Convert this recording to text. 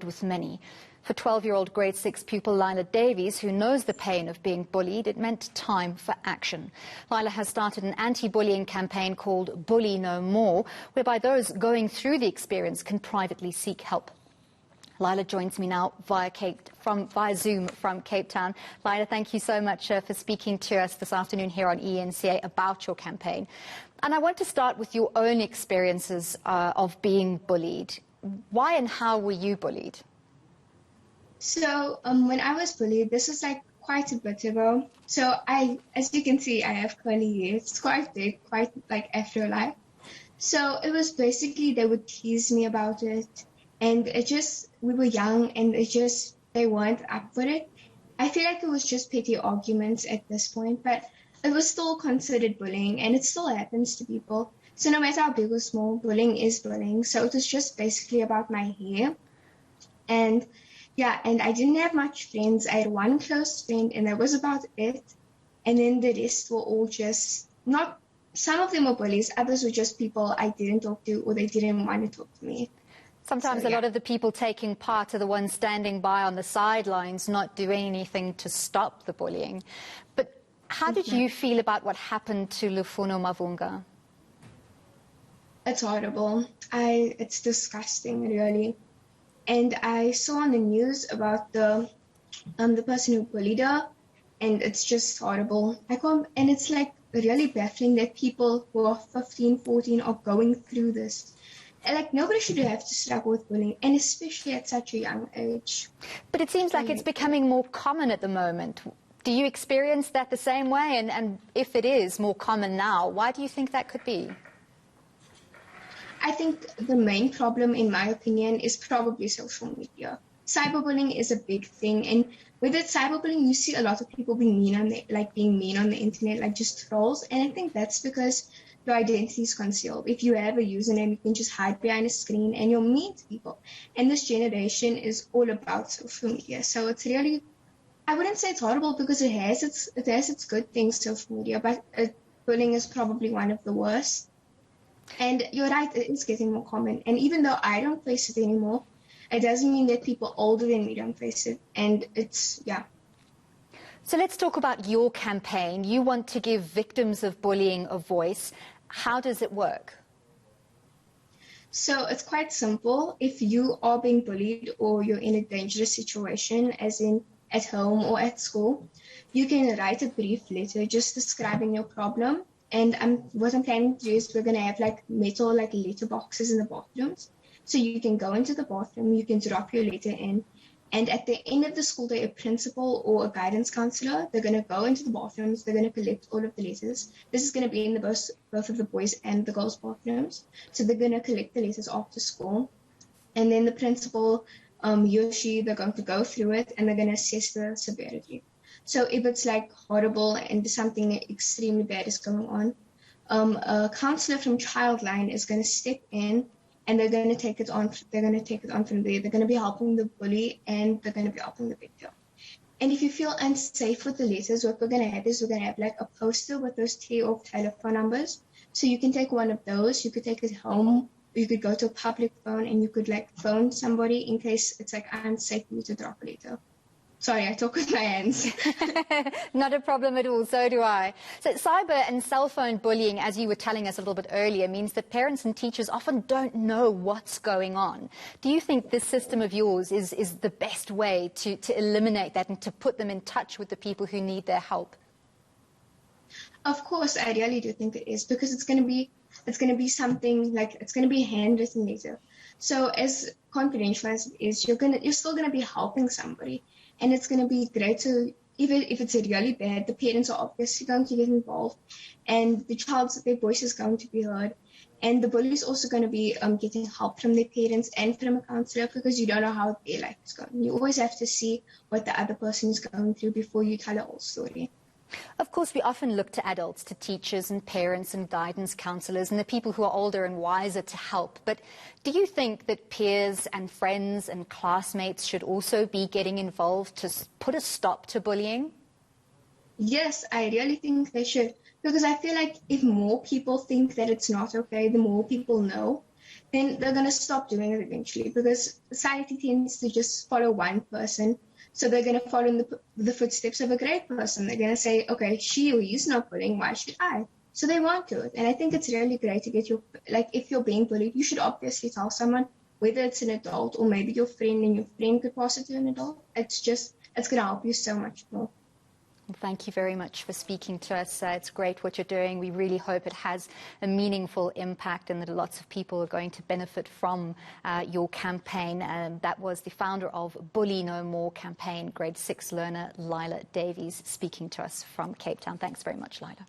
with many. For 12-year-old grade 6 pupil Lilah Davies, who knows the pain of being bullied, it meant time for action. Lilah has started an anti-bullying campaign called Bully No More, whereby those going through the experience can privately seek help. Lilah joins me now via Zoom from Cape Town. Lilah, thank you so much for speaking to us this afternoon here on eNCA about your campaign. And I want to start with your own experiences of being bullied. Why and how were you bullied? So when I was bullied, this was like quite a bit ago. So as you can see, I have curly hair. It's quite big, quite like afro-like. So it was basically they would tease me about it. And we were young and they weren't up for it. I feel like it was just petty arguments at this point, but it was still considered bullying and it still happens to people. So no matter how big or small, bullying is bullying. So it was just basically about my hair. And yeah, and I didn't have much friends. I had one close friend and that was about it. And then the rest were all some of them were bullies, others were just people I didn't talk to or they didn't want to talk to me. Sometimes a lot of the people taking part are the ones standing by on the sidelines, not doing anything to stop the bullying. But how did you feel about what happened to Lufuno Mavunga? It's horrible. It's disgusting, really. And I saw on the news about the person who bullied her, and it's just horrible. And it's like really baffling that people who are 15, 14 are going through this. Like, nobody should have to struggle with bullying, and especially at such a young age. But it seems like it's becoming more common at the moment. Do you experience that the same way? And if it is more common now, why do you think that could be? I think the main problem, in my opinion, is probably social media. Cyberbullying is a big thing, and with it, cyberbullying, you see a lot of people being mean on the internet, like just trolls, and I think that's because your identity is concealed. If you have a username, you can just hide behind a screen and you're mean to people. And this generation is all about social media. So it's really, I wouldn't say it's horrible because it has its good things, social media, but bullying is probably one of the worst. And you're right, it is getting more common. And even though I don't face it anymore, it doesn't mean that people older than me don't face it. And yeah. So let's talk about your campaign. You want to give victims of bullying a voice. How does it work? So it's quite simple. If you are being bullied or you're in a dangerous situation, as in at home or at school, you can write a brief letter just describing your problem. And what I'm planning to do is we're going to have like metal letter boxes in the bathrooms. So you can go into the bathroom, you can drop your letter in. And at the end of the school day, a principal or a guidance counselor, they're going to go into the bathrooms, they're going to collect all of the letters. This is going to be in both of the boys' and the girls' bathrooms. So they're going to collect the letters after school. And then the principal, he or she, they're going to go through it and they're going to assess the severity. So if it's like horrible and something extremely bad is going on, a counselor from Childline is going to step in and they're going to take it on. They're going to take it on from there. They're going to be helping the bully and they're going to be helping the victim. And if you feel unsafe with the letters, what we're going to have is we're going to have like a poster with those 3 or telephone numbers. So you can take one of those. You could take it home. You could go to a public phone and you could like phone somebody in case it's like unsafe for you to drop a letter. Sorry, I talk with my hands. Not a problem at all, so do I. So cyber and cell phone bullying, as you were telling us a little bit earlier, means that parents and teachers often don't know what's going on. Do you think this system of yours is the best way to eliminate that and to put them in touch with the people who need their help? Of course, I really do think it is, because it's going to be something like, it's going to be a handwritten letter. So as confidential as it is, you're still going to be helping somebody. And it's going to be great to, even if it's really bad, the parents are obviously going to get involved and their voice is going to be heard. And the bully is also going to be getting help from their parents and from a counselor, because you don't know how their life is going. You always have to see what the other person is going through before you tell a whole story. Of course, we often look to adults, to teachers and parents and guidance counsellors and the people who are older and wiser to help. But do you think that peers and friends and classmates should also be getting involved to put a stop to bullying? Yes, I really think they should, because I feel like if more people think that it's not okay, the more people know. then they're going to stop doing it eventually, because society tends to just follow one person. So they're going to follow in the footsteps of a great person. They're going to say, okay, she or he's not bullying, why should I? So they won't do it. And I think it's really great to get if you're being bullied, you should obviously tell someone, whether it's an adult or maybe your friend, and your friend could pass it to an adult. It's going to help you so much more. Well, thank you very much for speaking to us. It's great what you're doing. We really hope it has a meaningful impact and that lots of people are going to benefit from your campaign. That was the founder of Bully No More campaign, grade 6 learner Lilah Davies, speaking to us from Cape Town. Thanks very much, Lilah.